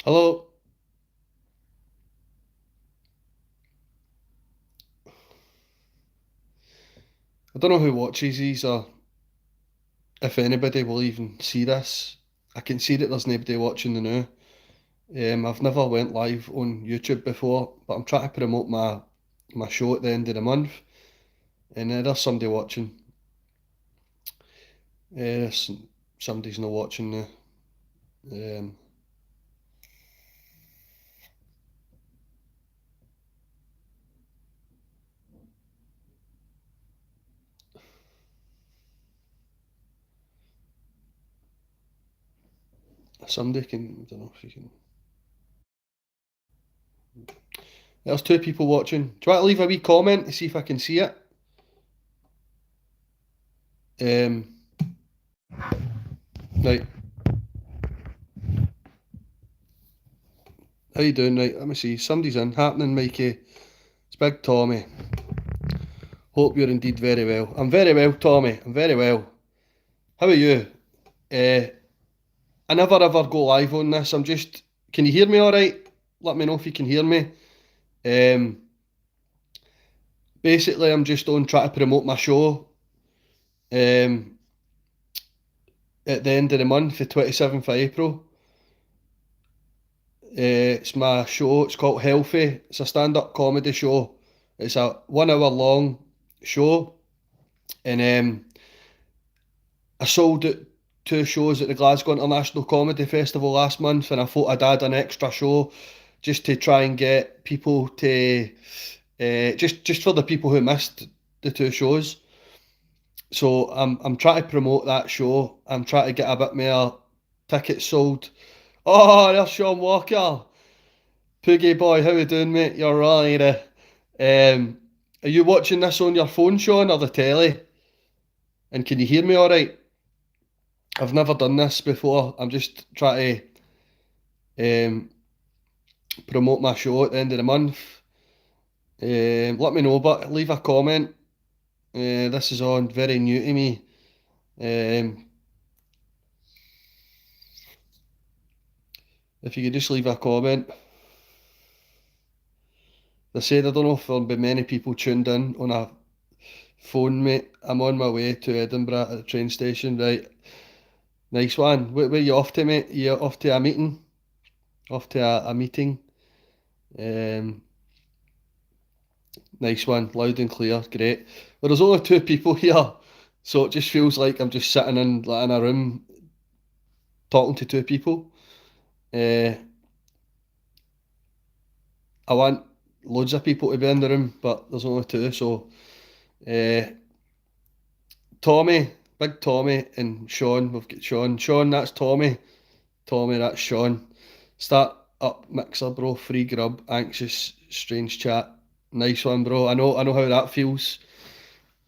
Hello. I don't know who watches these or if anybody will even see this. I can see that there's nobody watching the now. I've never went live on YouTube before, but I'm trying to promote my show at the end of the month, and there's somebody watching. There's somebody's not watching now. Um, somebody can. I don't know if you can. There's two people watching. Do you want to leave a wee comment to see if I can see it? Um, right. How you doing? Right. Let me see. Somebody's in. Happening, Mikey. It's Big Tommy. Hope you're indeed very well. I'm very well, Tommy. I'm very well. How are you? Uh, I never ever go live on this. I'm just. Can you hear me all right? Let me know if you can hear me. Um, Basically, I'm just on trying to promote my show. Um, at the end of the month, the 27th of April. It's my show. It's called Healthy. It's a stand-up comedy show. It's a 1 hour long show, and I sold it two shows at the Glasgow International Comedy Festival last month, and I thought I'd add an extra show just to try and get people to just for the people who missed the two shows. So I'm trying to promote that show. I'm trying to get a bit more tickets sold. Oh, there's Sean Walker. Poogie boy, how you doing, mate? You're right. Are you watching this on your phone, Sean, or the telly? And can you hear me all right? I've never done this before. I'm just trying to promote my show at the end of the month. Let me know, but leave a comment. This is on very new to me. Um, if you could just leave a comment. They said I don't know if there'll be many people tuned in on a phone, mate. I'm on my way to Edinburgh at the train station. Right, nice one. Where you off to, mate? You off to a meeting? Off to a meeting? Um, Nice one, loud and clear, great. Well, there's only two people here, so it just feels like I'm just sitting in like in a room talking to two people. Uh, I want loads of people to be in the room, but there's only two. So uh, Tommy, Big Tommy, and Sean. We've got Sean. Sean, that's Tommy. Tommy, that's Sean. Start up mixer, bro. Free grub, anxious, strange chat. Nice one, bro. I know how that feels.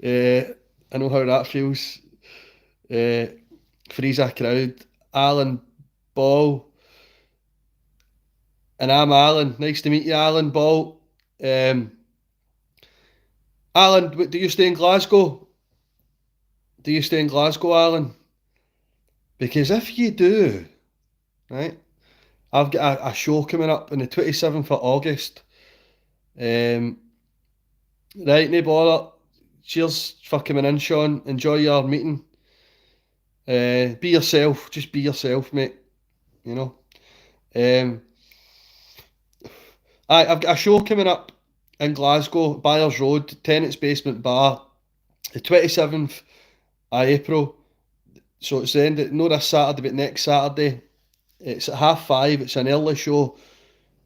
Uh, I know how that feels. Uh, Freezer crowd. Alan Ball, and I'm Alan. Nice to meet you, Alan Ball. Um, Alan, do you stay in Glasgow? Do you stay in Glasgow, Alan? Because if you do, right, I've got a show coming up on the 27th of August. Um, right, no bother. Cheers for coming in, Sean. Enjoy your meeting. Be yourself. Just be yourself, mate. You know. Um, I've got a show coming up in Glasgow, Byers Road, Tenants Basement Bar, the 27th of April. So it's the end, no this Saturday, but next Saturday. It's at 5:30. It's an early show,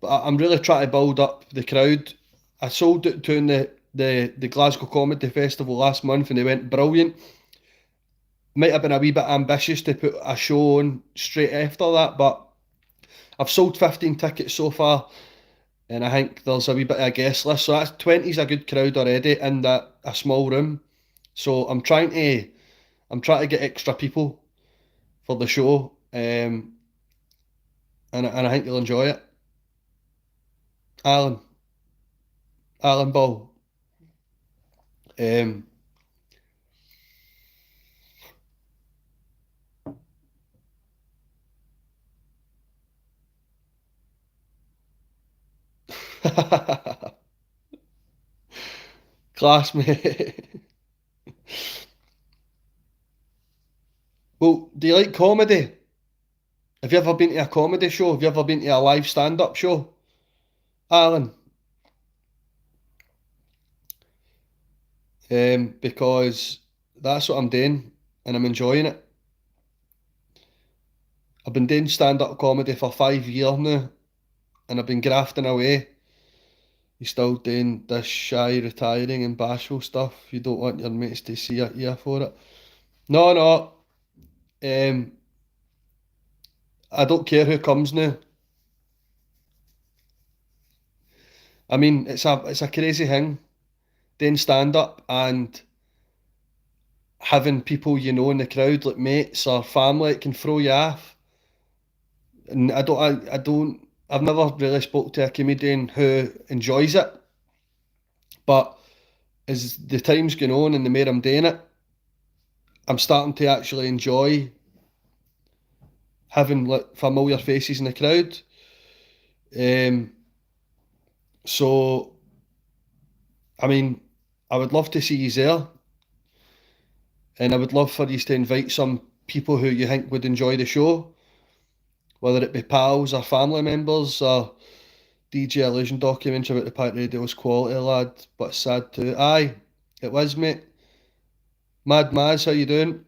but I'm really trying to build up the crowd. I sold it to the Glasgow Comedy Festival last month, and they went brilliant. Might have been a wee bit ambitious to put a show on straight after that, but I've sold 15 tickets so far, and I think there's a wee bit of a guest list. So that's 20's a good crowd already in that a small room. So I'm trying to get extra people for the show, and I think you'll enjoy it. Alan, Alan Ball. Um, Classmate. Well, do you like comedy? Have you ever been to a comedy show? Have you ever been to a live stand-up show, Alan? Because that's what I'm doing and I'm enjoying it. I've been doing stand-up comedy for 5 years now and I've been grafting away. You're still doing this shy, retiring and bashful stuff. You don't want your mates to see your ear for it. No, no. Um, I don't care who comes now. I mean, it's a crazy thing doing stand-up and having people you know in the crowd, like mates or family, that can throw you off. And I've never really spoke to a comedian who enjoys it. But as the time's going on and the more I'm doing it, I'm starting to actually enjoy having like familiar faces in the crowd. Um, so I mean, I would love to see you there, and I would love for you to invite some people who you think would enjoy the show, whether it be pals or family members or DJ Illusion documentary about the Pat Radio's quality lad, but sad too. Aye, it was mate. Mad Maz, how you doing?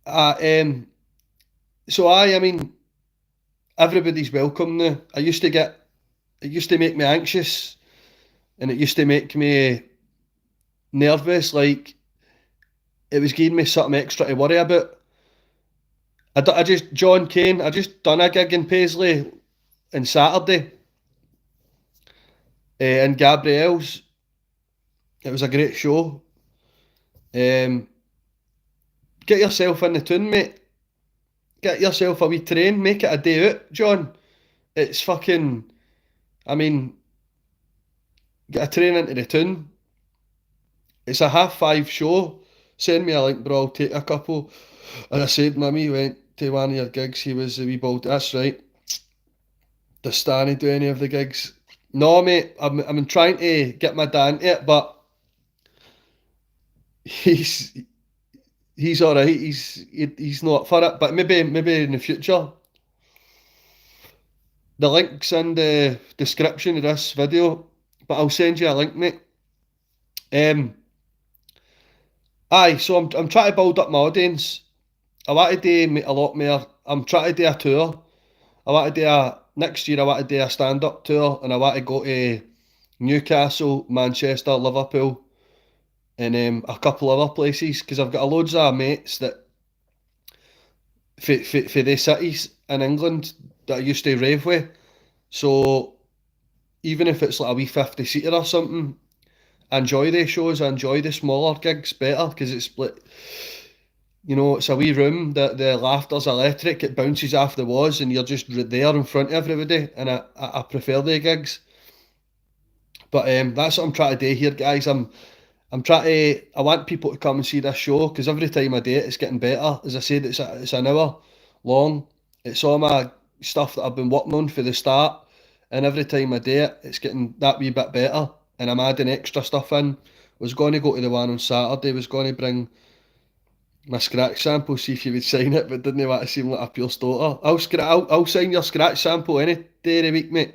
Uh, um, so I mean, everybody's welcome now. It used to make me anxious, and it used to make me nervous. Like it was giving me something extra to worry about. John Kane. I just done a gig in Paisley on Saturday, in Gabrielle's. It was a great show. Um, get yourself in the tune, mate. Get yourself a wee train. Make it a day out, John. It's fucking. I mean, get a train into the tune. It's a 5:30 show. Send me a link, bro. I'll take a couple. And I said, Mummy went to one of your gigs. He was a wee bald. That's right. Does Stanley do any of the gigs? No, mate. I'm trying to get my dad into it, but he's he's all right. He's not for it, but maybe in the future. The link's in the description of this video, but I'll send you a link, mate. Um, so I'm trying to build up my audience. I want to do a lot more. I'm trying to do a tour. I want to do a next year. I want to do a stand-up tour, and I want to go to Newcastle, Manchester, Liverpool, and a couple other places because I've got loads of mates that for the cities in England that I used to rave with. So even if it's like a wee 50-seater or something, I enjoy the shows. I enjoy the smaller gigs better because it's like it's a wee room. The laughter's electric. It bounces off the walls, and you're just there in front of everybody. And I prefer the gigs. But that's what I'm trying to do here, guys. I'm trying to. I want people to come and see this show because every time I do it, it's getting better. As I said, it's an hour long. It's all my stuff that I've been working on for the start, and every time I do it, it's getting that wee bit better. And I'm adding extra stuff in. Was going to go to the one on Saturday. Was going to bring my scratch sample, see if you would sign it, but didn't want to seem like a pure stoter. I'll sign your scratch sample any day of the week, mate.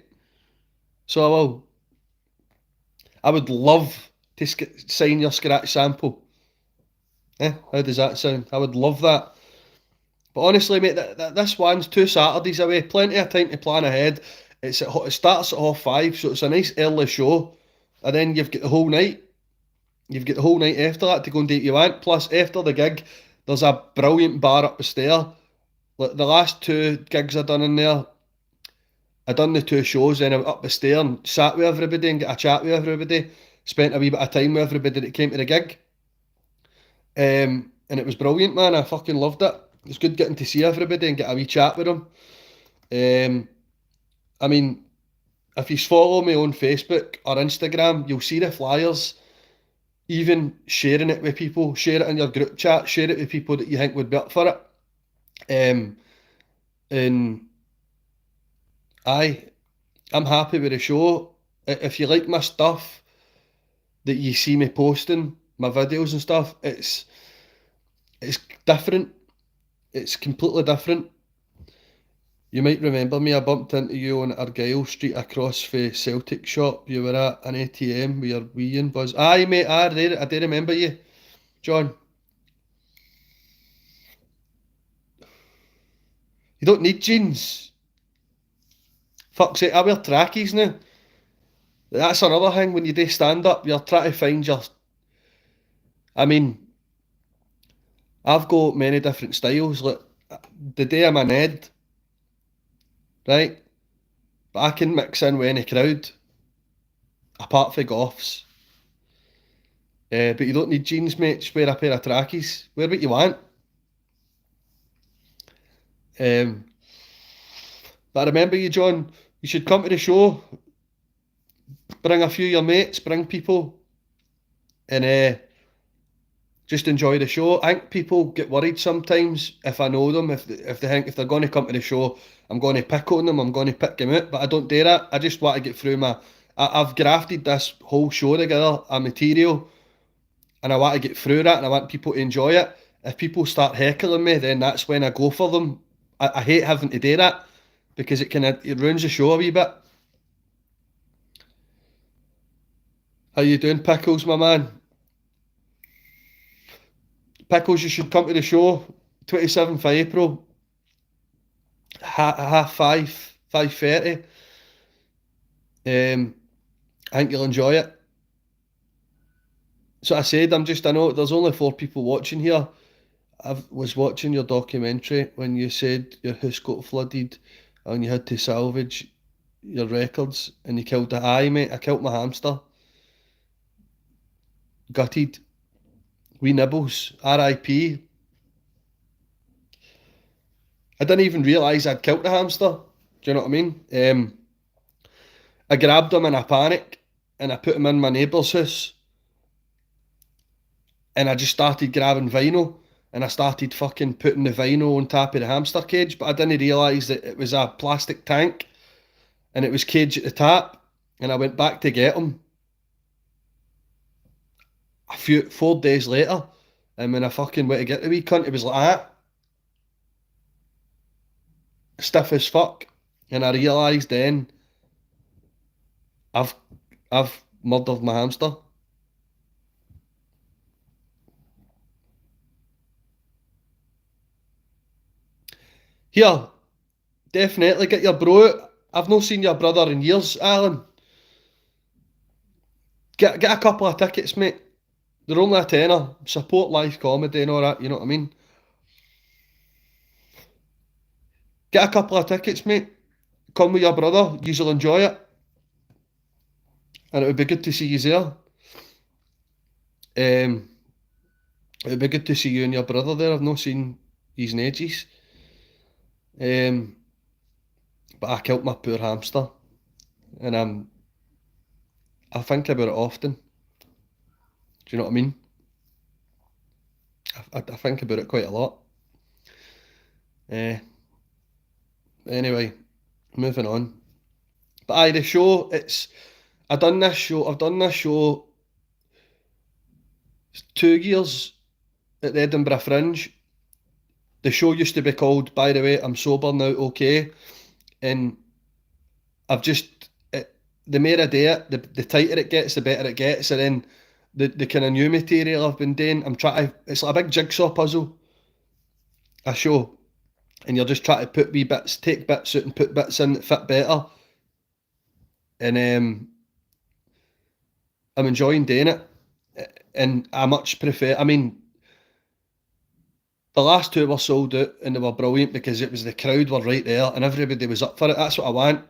So I will. I would love to sign your scratch sample. How does that sound? I would love that. But honestly, mate, this one's 2 Saturdays away. Plenty of time to plan ahead. It starts at 5:30, so it's a nice early show. And then you've got the whole night. You've got the whole night after that to go and do what you want. Plus, after the gig, there's a brilliant bar up the stair. Like the last 2 gigs I done in there, I done the 2 shows, and I went up the stair and sat with everybody and got a chat with everybody. Spent a wee bit of time with everybody that came to the gig. And it was brilliant, man. I fucking loved it. It's good getting to see everybody and get a wee chat with them. I mean, if you follow me on Facebook or Instagram, you'll see the flyers. Even sharing it with people, share it in your group chat, share it with people that you think would be up for it. And aye, I'm happy with the show. If you like my stuff that you see me posting, my videos and stuff, it's different. It's completely different. You might remember me. I bumped into you on Argyle Street across the Celtic shop. You were at an ATM with your wee and Buzz. Aye, mate. I do remember you, John. You don't need jeans. Fuck's sake, I wear trackies now. That's another thing when you do stand up. You're trying to find your. I mean, I've got many different styles. Like the day I'm an Ed, right? But I can mix in with any crowd, apart from goths. But you don't need jeans, mate. Just wear a pair of trackies. Wear what you want. Um, but I remember you, John. You should come to the show. Bring a few of your mates. Bring people, and just enjoy the show. I think people get worried sometimes if I know them. If they think if they're going to come to the show, I'm going to pick on them. I'm going to pick them out. But I don't do that. I just want to get through my. I've grafted this whole show together, a material, and I want to get through that, and I want people to enjoy it. If people start heckling me, then that's when I go for them. I hate having to do that because it ruins the show a wee bit. How you doing, Pickles, my man? Pickles, you should come to the show, 27th of April, half five, 5:30. I think you'll enjoy it. So I said, I know there's only 4 people watching here. I was watching your documentary when you said your house got flooded and you had to salvage your records and you killed the eye, mate. I killed my hamster. Gutted. Wee nibbles. RIP. I didn't even realise I'd killed the hamster. Do you know what I mean? I grabbed him in a panic and I put him in my neighbour's house and I just started grabbing vinyl and I started fucking putting the vinyl on top of the hamster cage, but I didn't realise that it was a plastic tank and it was cage at the top, and I went back to get him 4 days later, and when I fucking went to get the wee cunt, it was like that, stiff as fuck, and I realised then I've I've murdered my hamster. Here, definitely get your bro out. I've not seen your brother in years, Alan. Get a couple of tickets, mate. They're only a tenner. Support live comedy and all that, you know what I mean? Get a couple of tickets, mate. Come with your brother. You'll enjoy it. And it would be good to see you there. Um, it would be good to see you and your brother there. I've not seen his in ages. Um, but I killed my poor hamster. And I think about it often. Do you know what I mean? I think about it quite a lot. Anyway, moving on. But aye, the show, I've done this show 2 years at the Edinburgh Fringe. The show used to be called, by the way, I'm Sober Now, okay? And I've just, the more I do it, the tighter it gets, the better it gets. And then the kind of new material I've been doing, it's like a big jigsaw puzzle, a show. And you're just trying to put wee bits, take bits out and put bits in that fit better. And I'm enjoying doing it. And I much prefer, I mean, the last 2 were sold out and they were brilliant because it was the crowd were right there and everybody was up for it. That's what I want.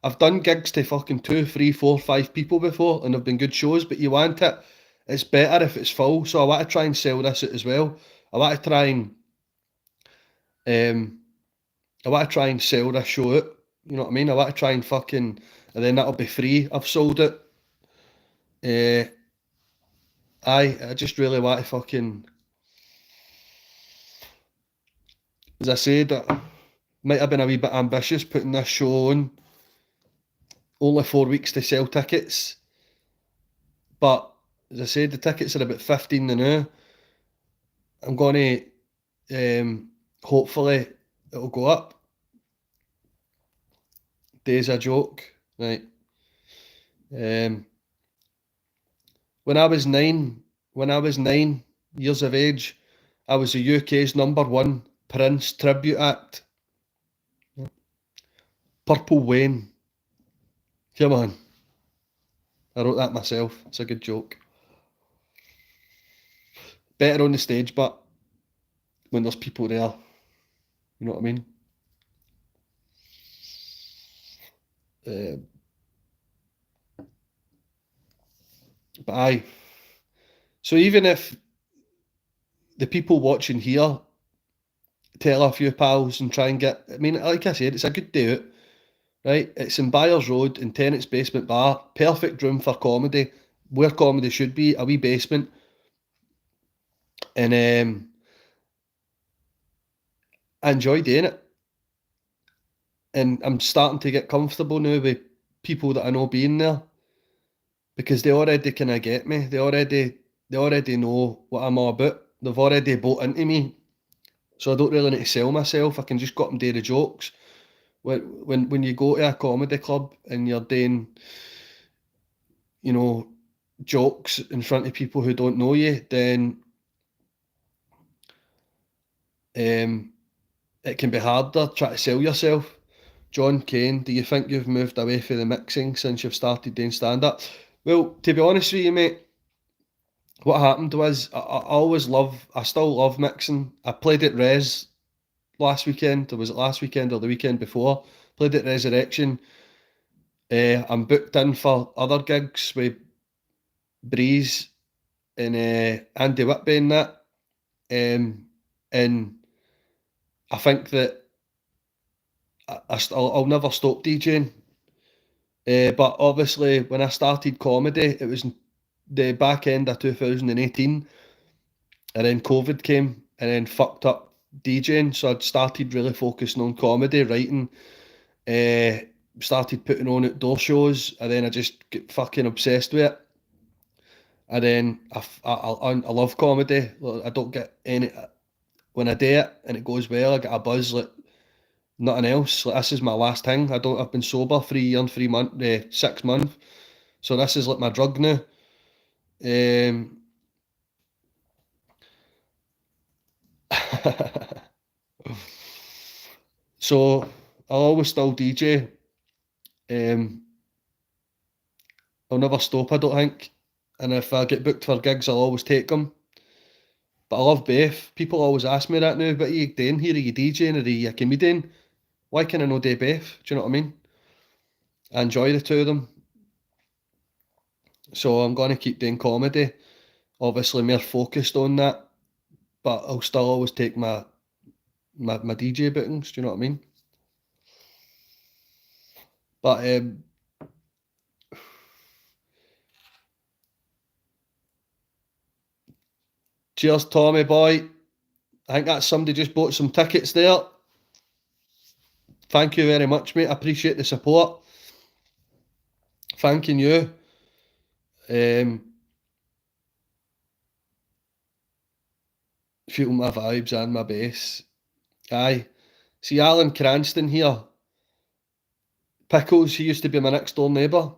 I've done gigs to fucking 2, 3, 4, 5 people before and they've been good shows, but you want it. It's better if it's full. So I want to try and sell this out as well. I want to try and sell this show out. You know what I mean? I want to try and fucking, and then that'll be free. I've sold it. I just really want to fucking, as I said, I might have been a wee bit ambitious putting this show on only 4 weeks to sell tickets. But as I said, the tickets are about 15 now. I'm going to, hopefully, it'll go up. Day's a joke, right? When I was 9 years of age, I was the UK's #1 Prince tribute act. Purple Wayne. Come on. I wrote that myself. It's a good joke. Better on the stage, but when there's people there, you know what I mean? But aye. So even if the people watching here tell a few pals and try and get, I mean, like I said, it's a good day out, right? It's in Byers Road in Tennant's Basement Bar. Perfect room for comedy, where comedy should be, a wee basement. And I enjoy doing it. And I'm starting to get comfortable now with people that I know being there, because they already kind of get me. They already know what I'm all about. They've already bought into me, so I don't really need to sell myself. I can just go up and do the jokes. When you go to a comedy club and you're doing, you know, jokes in front of people who don't know you, then it can be harder trying to sell yourself. John Kane, do you think you've moved away from the mixing since you've started doing stand-up? Well, to be honest with you, mate, what happened was I still love mixing. I played at Res last weekend, or was it last weekend or the weekend before? Played at Resurrection. I'm booked in for other gigs with Breeze and Andy Whitby and that. And I think that I'll never stop DJing. But obviously, when I started comedy, it was the back end of 2018, and then COVID came and then fucked up DJing. So I'd started really focusing on comedy, writing, started putting on outdoor shows, and then I just get fucking obsessed with it. And then I love comedy. I don't get any, when I do it and it goes well, I get a buzz like nothing else. Like, this is my last thing. I've been sober 3 years and 3 months, 6 months. So this is like my drug now. So I'll always still DJ. I'll never stop, I don't think. And if I get booked for gigs, I'll always take them. But I love both. People always ask me that now. What are you doing here? Are you DJing or are you a comedian? Why can I not do both? Do you know what I mean? I enjoy the two of them. So I'm going to keep doing comedy. Obviously more focused on that. But I'll still always take my DJ bookings. Do you know what I mean? But cheers, Tommy boy. I think that's somebody just bought some tickets there. Thank you very much, mate. I appreciate the support. Thanking you. Feel my vibes and my bass. Aye. See Alan Cranston here. Pickles, he used to be my next door neighbour.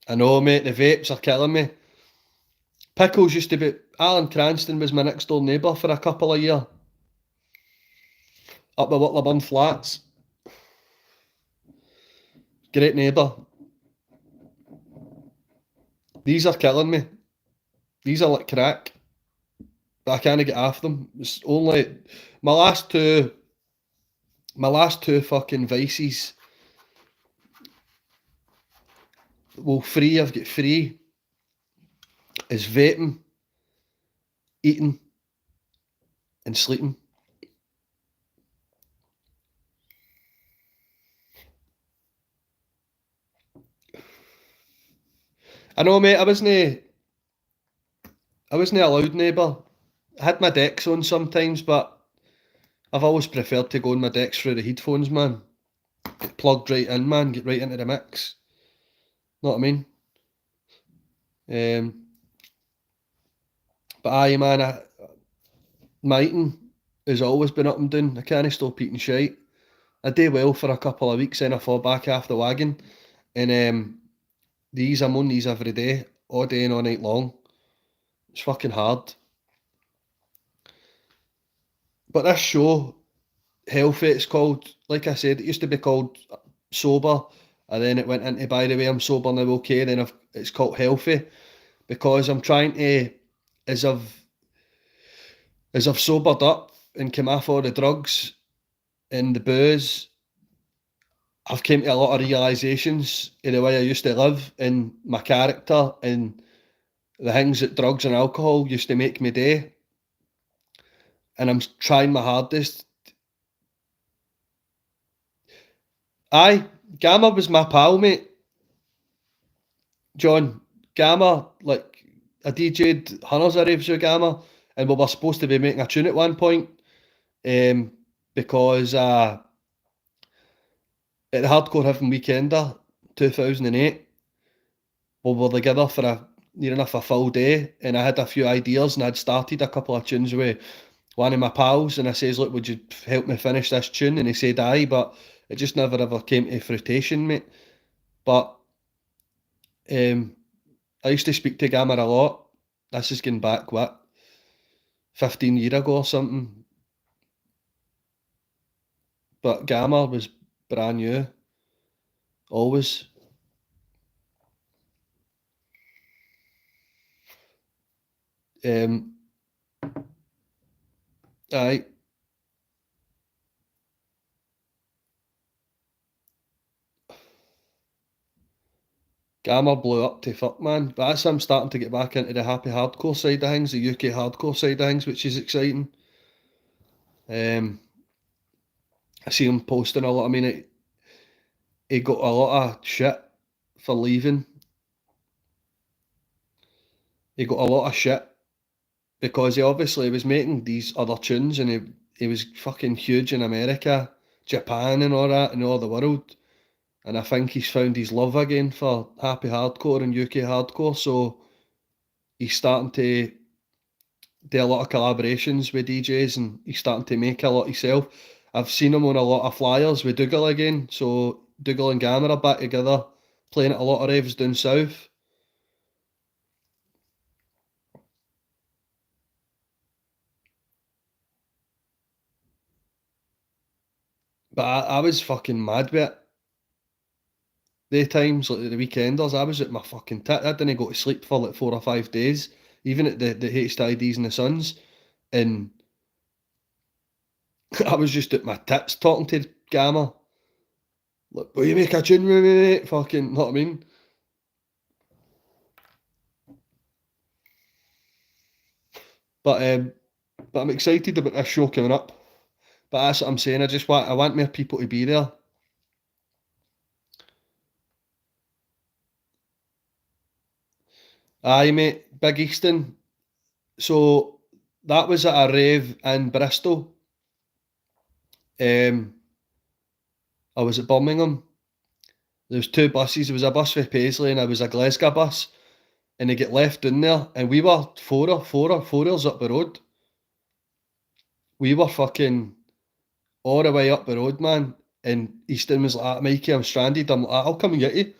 I know, mate, the vapes are killing me. Pickles used to be, Alan Cranston was my next door neighbour for a couple of years. Up the Whitlaburn Flats. Great neighbour. These are killing me. These are like crack. But I can't get off them. It's only my last two fucking vices. Well, I've got three. Is vaping, eating, and sleeping. I know, mate, I wasn't a loud neighbour. I had my decks on sometimes, but I've always preferred to go on my decks through the headphones, man. get plugged right in, man, get right into the mix. Know what I mean? But aye, man, my eating has always been up and down. I can't stop eating shite. I do well for a couple of weeks, then I fall back off the wagon. And I'm on these every day, all day and all night long. It's fucking hard. But this show, Healthy, it's called, like I said, it used to be called Sober, and then it went into, by the way, I'm sober now, okay, then it's called Healthy, because I'm trying to, as I've sobered up and come off all the drugs and the booze, I've came to a lot of realisations in the way I used to live and my character and the things that drugs and alcohol used to make me do. And I'm trying my hardest. Aye, Gamma was my pal, mate. John, Gamma, like, I DJ'd Hunters of Raves with Gamma, and we were supposed to be making a tune at one point, because at the Hardcore Heaven Weekender 2008, we were together for near enough a full day, and I had a few ideas, and I'd started a couple of tunes with one of my pals, and I says, look, would you help me finish this tune? And he said aye, but it just never ever came to fruition, mate. But I used to speak to Gamma a lot. This is going back, 15 years ago or something. But Gamma was brand new, always. Aye. Gamma blew up to fuck, man. But that's him starting to get back into the happy hardcore side of things, the UK hardcore side of things, which is exciting. I see him posting a lot. I mean, he got a lot of shit for leaving. He got a lot of shit because he obviously was making these other tunes, and he was fucking huge in America, Japan and all that, and all the world. And I think he's found his love again for happy hardcore and UK hardcore, so he's starting to do a lot of collaborations with DJs, and he's starting to make a lot himself. I've seen him on a lot of flyers with Dougal again, so Dougal and Gamma are back together, playing at a lot of raves down south. But I was fucking mad with it. Daytimes, like the weekenders, I was at my fucking tit. I didn't go to sleep for like 4 or 5 days, even at the HIDs and the Suns. And I was just at my tits talking to Gamma. Like, will you make a tune with me, mate? Fucking, know what I mean? But I'm excited about this show coming up. But that's what I'm saying. I want more people to be there. Aye, mate, Big Easton. So that was at a rave in Bristol. I was at Birmingham. There was two buses. There was a bus for Paisley and there was a Glasgow bus. And they get left in there, and we were fourers up the road. We were fucking all the way up the road, man. And Easton was like, Mikey, I'm stranded. I'm like, I'll come and get you.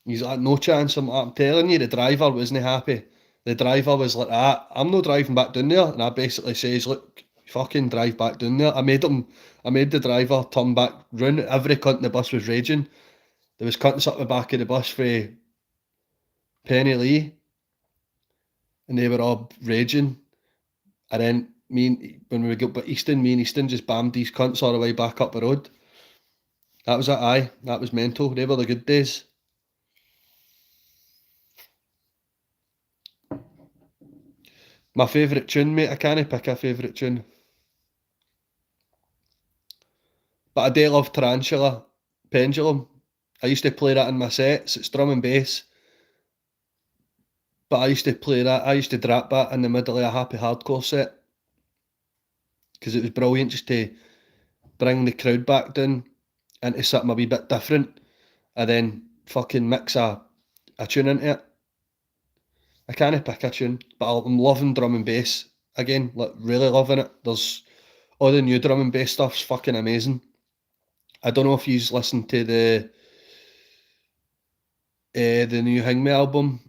He's like, no chance. I'm telling you, the driver wasn't happy. The driver was like, I'm not driving back down there. And I basically says, look, fucking drive back down there. I made the driver turn back round. Every cunt in the bus was raging. There was cunts up the back of the bus for Penny Lee, and they were all raging. And then when we got to Easton, me and Easton just bammed these cunts all the way back up the road. That was it, aye. That was mental. They were the good days. My favourite tune, mate, I can't pick a favourite tune. But I do love Tarantula, Pendulum. I used to play that in my sets. It's drum and bass. But I used to play that. I used to drop that in the middle of a happy hardcore set. Because it was brilliant just to bring the crowd back down. into something a wee bit different, and then fucking mix a tune into it. I can't pick a tune, but I'm loving drum and bass again, like really loving it. There's all the new drum and bass stuff's fucking amazing. I don't know if you've listened to the new Hang Me album.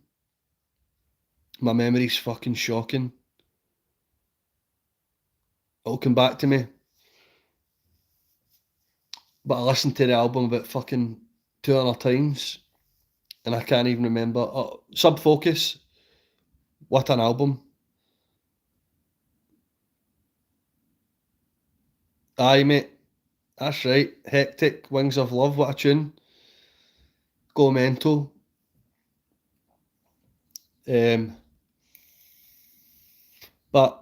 My memory's fucking shocking. It'll come back to me. But I listened to the album about fucking 200 times and I can't even remember. Sub Focus, what an album. Aye, mate, that's right. Hectic, Wings of Love, what a tune. Go mental. Um, but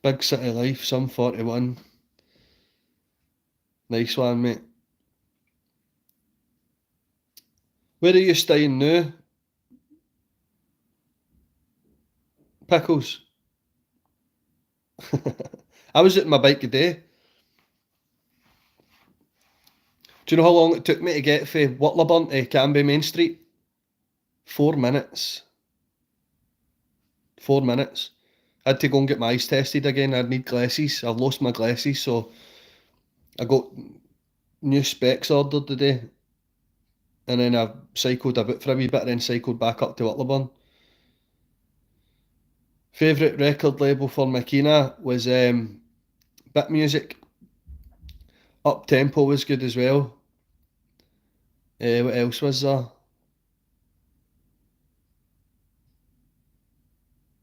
Big City Life, Sum 41. Nice one, mate. Where are you staying now? Pickles. I was at my bike today. Do you know how long it took me to get from Whitlaburn to Canby Main Street? 4 minutes. 4 minutes. I had to go and get my eyes tested again. I'd need glasses. I've lost my glasses, so I got new specs ordered today. And then I cycled a bit for a wee bit and then cycled back up to Whitlaburn. Favourite record label for Makina was Bit Music. Up Tempo was good as well. What else was there?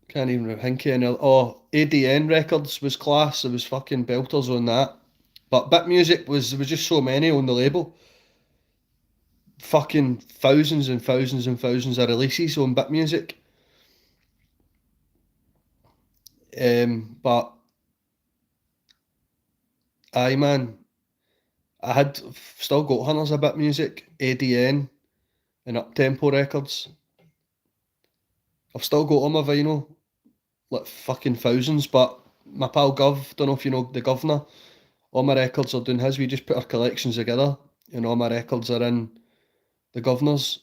Can't even think of any other. Oh, ADN Records was class. There was fucking belters on that. But Bit Music there was just so many on the label. Fucking thousands and thousands and thousands of releases on Bit Music. But aye man, I had still got Hunters of Bit Music, ADN, and Up Tempo Records. I've still got all my vinyl, like fucking thousands. But my pal Gov, don't know if you know the governor. All my records are doing his. We just put our collections together, and all my records are in the governor's.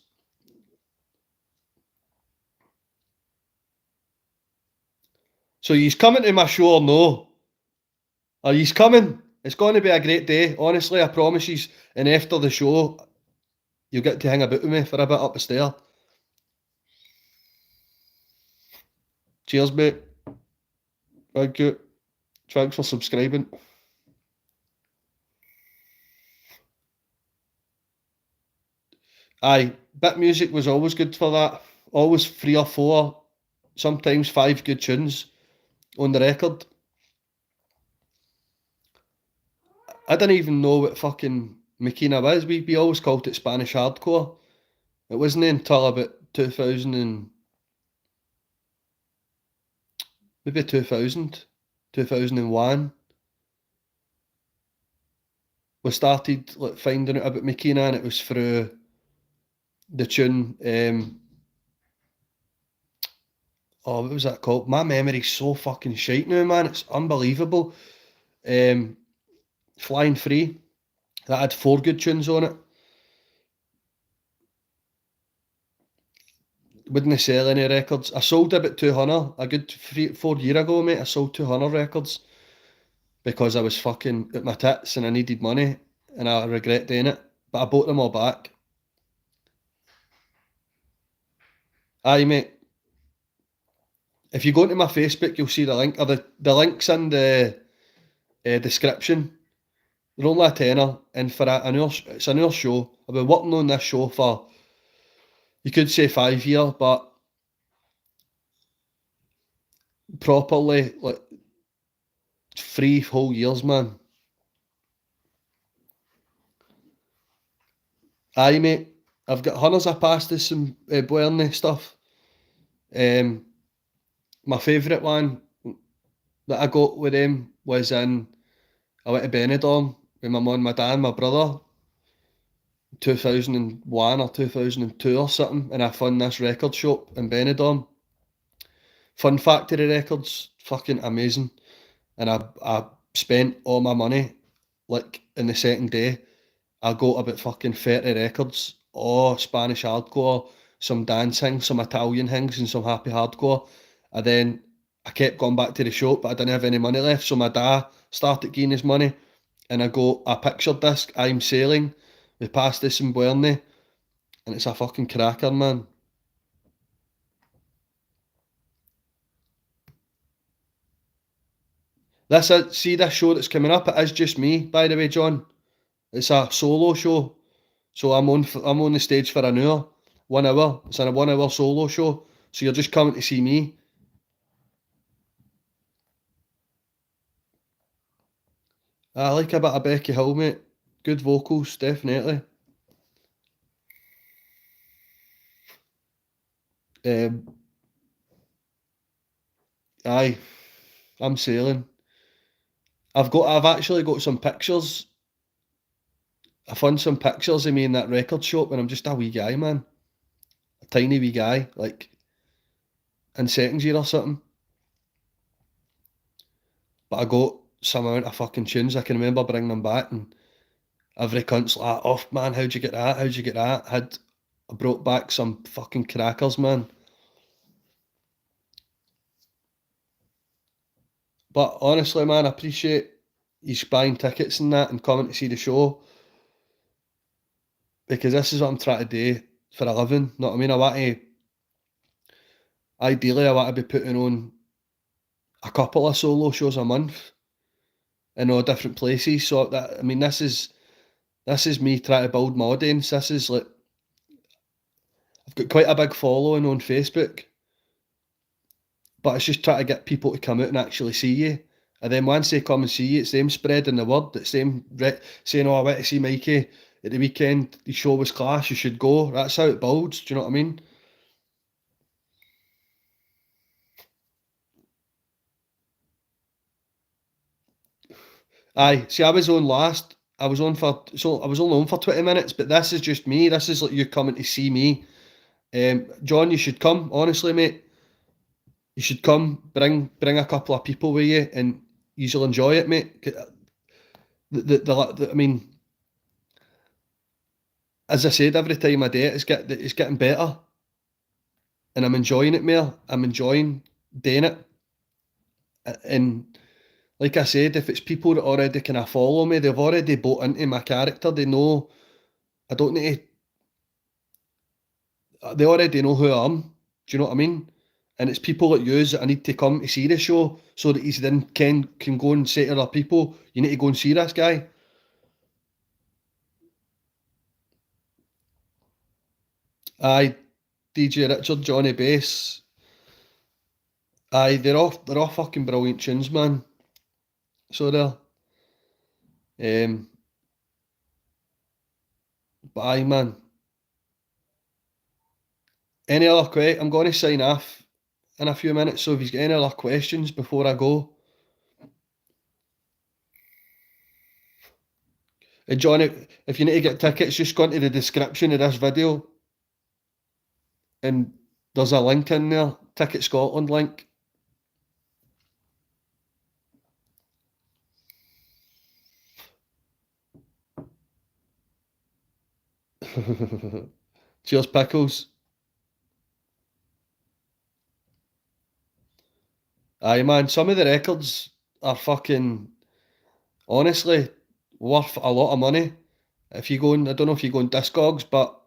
So he's coming to my show or no? Are you coming? It's going to be a great day. Honestly, I promise you. And after the show, you'll get to hang about with me for a bit up the stair. Cheers, mate. Thank you. Thanks for subscribing. Aye, Bit Music was always good for that. Always 3 or 4, sometimes 5 good tunes on the record. I didn't even know what fucking Makina was. We always called it Spanish hardcore. It wasn't until about 2000 and maybe 2000, 2001. We started like finding out about Makina, and it was through the tune. What was that called? My memory's so fucking shite now, man. It's unbelievable. Flying Free. That had 4 good tunes on it. Wouldn't sell any records. I sold about 200 a good 4 year ago, mate. I sold 200 records because I was fucking at my tits and I needed money and I regret doing it. But I bought them all back. Aye, mate. If you go into my Facebook, you'll see the link. Or the link's in the description. They're only a tenner, and for it's an hour show. I've been working on this show for, you could say 5 years, but properly, like 3 whole years, man. Aye, mate. I've got hundreds of pastas and Blarney stuff. My favourite one that I got with them was I went to Benidorm with my mum, my dad, and my brother, 2001 or 2002 or something, and I found this record shop in Benidorm. Fun Factory Records, fucking amazing. And I spent all my money, like, in the second day. I got about fucking 30 records, all Spanish hardcore, some dancing, some Italian things, and some happy hardcore. And then I kept going back to the shop, but I didn't have any money left. So my dad started giving his money, and I got a picture disc, I'm Sailing, with Pastis and Buerne, and it's a fucking cracker, man. See this show that's coming up, it is just me, by the way, John. It's a solo show. So I'm on the stage for an hour, 1 hour. It's a 1 hour solo show. So you're just coming to see me. I like a bit of Becky Hill, mate. Good vocals, definitely. Um, aye, I'm sailing. I've actually got some pictures. I found some pictures of me in that record shop when I'm just a wee guy, man. A tiny wee guy, like in second year or something. But I got some amount of fucking tunes. I can remember bringing them back, and every cunt's like, "Oh man, how'd you get that? How'd you get that?" I brought back some fucking crackers, man. But honestly, man, I appreciate you buying tickets and that and coming to see the show, because this is what I'm trying to do for a living. Know what I mean? Ideally, I want to be putting on a couple of solo shows a month in all different places. So that, I mean, this is me trying to build my audience. This is like, I've got quite a big following on Facebook, but it's just trying to get people to come out and actually see you. And then once they come and see you, it's them spreading the word. It's them saying, "Oh, I went to see Mikey at the weekend. The show was class. You should go." That's how it builds. Do you know what I mean? Aye. See, I was on last. I was only on for 20 minutes, but this is just me. This is like you coming to see me. John, you should come. Honestly, mate, you should come. Bring a couple of people with you, and you'll enjoy it, mate. I mean, as I said, every time I do it, it's getting better, and I'm enjoying it more. I'm enjoying doing it, and like I said, if it's people that already kind of follow me, they've already bought into my character. They know I don't need they already know who I am. Do you know what I mean? And it's people like you that I need to come to see the show so that he's then can go and say to other people, you need to go and see this guy. Aye, DJ Richard, Johnny Bass. Aye, they're all fucking brilliant tunes, man. So they're but aye, man. Any other I'm going to sign off in a few minutes. So if you've got any other questions before I go, Johnny, if you need to get tickets, just go into the description of this video and there's a link in there, Ticket Scotland link. Cheers, Pickles. Aye, man, some of the records are fucking, honestly, worth a lot of money. If you go on, I don't know if you go on Discogs, but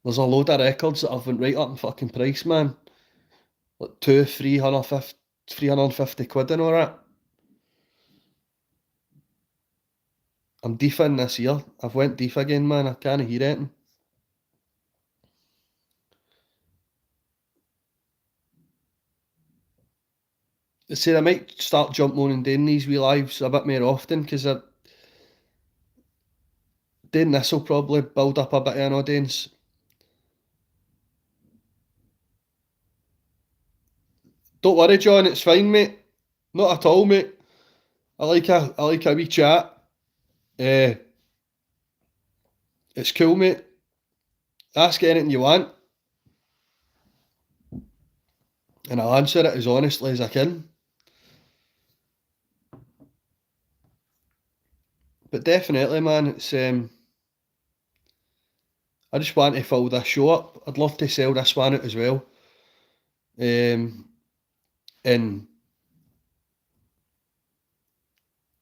there's a load of records that have went right up in fucking price, man. Like 350 quid and all that. I'm deaf in this year. I've went deaf again, man. I can't hear anything. I said I might start jumping on and doing these wee lives a bit more often because doing this will probably build up a bit of an audience. Don't worry, John, it's fine, mate. Not at all, mate. I like a wee chat. Uh, it's cool, mate. Ask anything you want. and I'll answer it as honestly as I can. But definitely, man, it's I just want to fill this show up. I'd love to sell this one out as well. And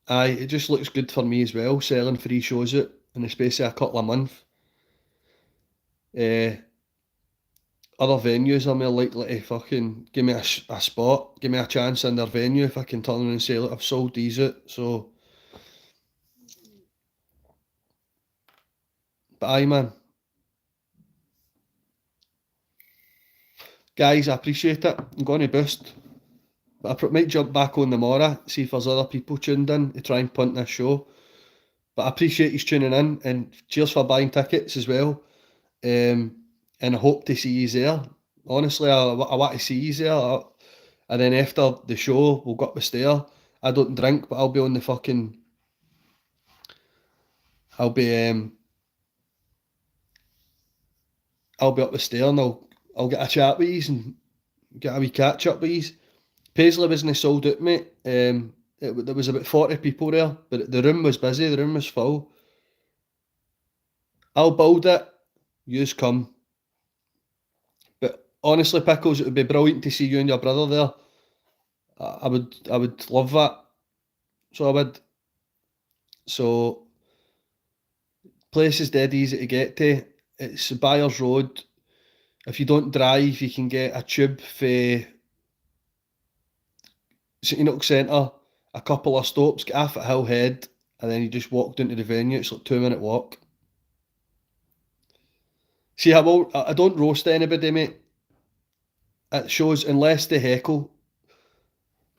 aye, it just looks good for me as well, selling 3 shows out in the space of a couple of months. Other venues are more likely to fucking give me a spot, give me a chance in their venue if I can turn around and say, look, I've sold these out. So, but aye, man. Guys, I appreciate it. I'm going to boost. But I might jump back on tomorrow, see if there's other people tuned in to try and punt this show. But I appreciate you tuning in and cheers for buying tickets as well. And I hope to see you there. Honestly, I want to see you there. And then after the show, we'll go up the stair. I don't drink, but I'll be on the fucking. I'll be I'll be up the stair and I'll get a chat with you and get a wee catch up with you. Paisley wasn't sold out, mate. There was about 40 people there, but the room was busy. The room was full. I'll build it. Yous come. But honestly, Pickles, it would be brilliant to see you and your brother there. I would love that. So I would. So place is dead easy to get to. It's Byers Road. If you don't drive, you can get a tube for St Enoch Centre, a couple of stops, get off at Hill Head, and then you just walk down to the venue. It's like 2 minute walk. See, I don't roast anybody, mate. It shows unless they heckle,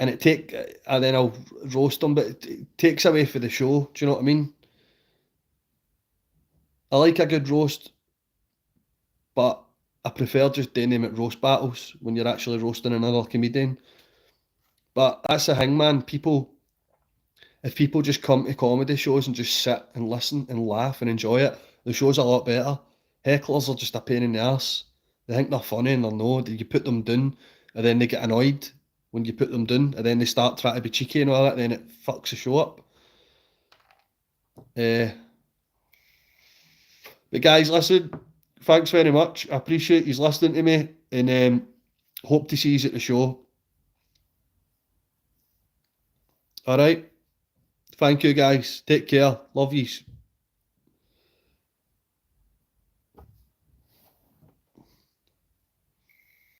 and then I'll roast them, but it takes away for the show. Do you know what I mean? I like a good roast, but I prefer just doing them at roast battles when you're actually roasting another comedian. But that's the thing, man. If people just come to comedy shows and just sit and listen and laugh and enjoy it, the show's a lot better. Hecklers are just a pain in the arse. They think they're funny and they're no. You put them down and then they get annoyed when you put them down and then they start trying to be cheeky and all that, then it fucks the show up. Uh, but guys, listen, thanks very much. I appreciate you listening to me and hope to see you at the show. All right. Thank you, guys. Take care. Love yous.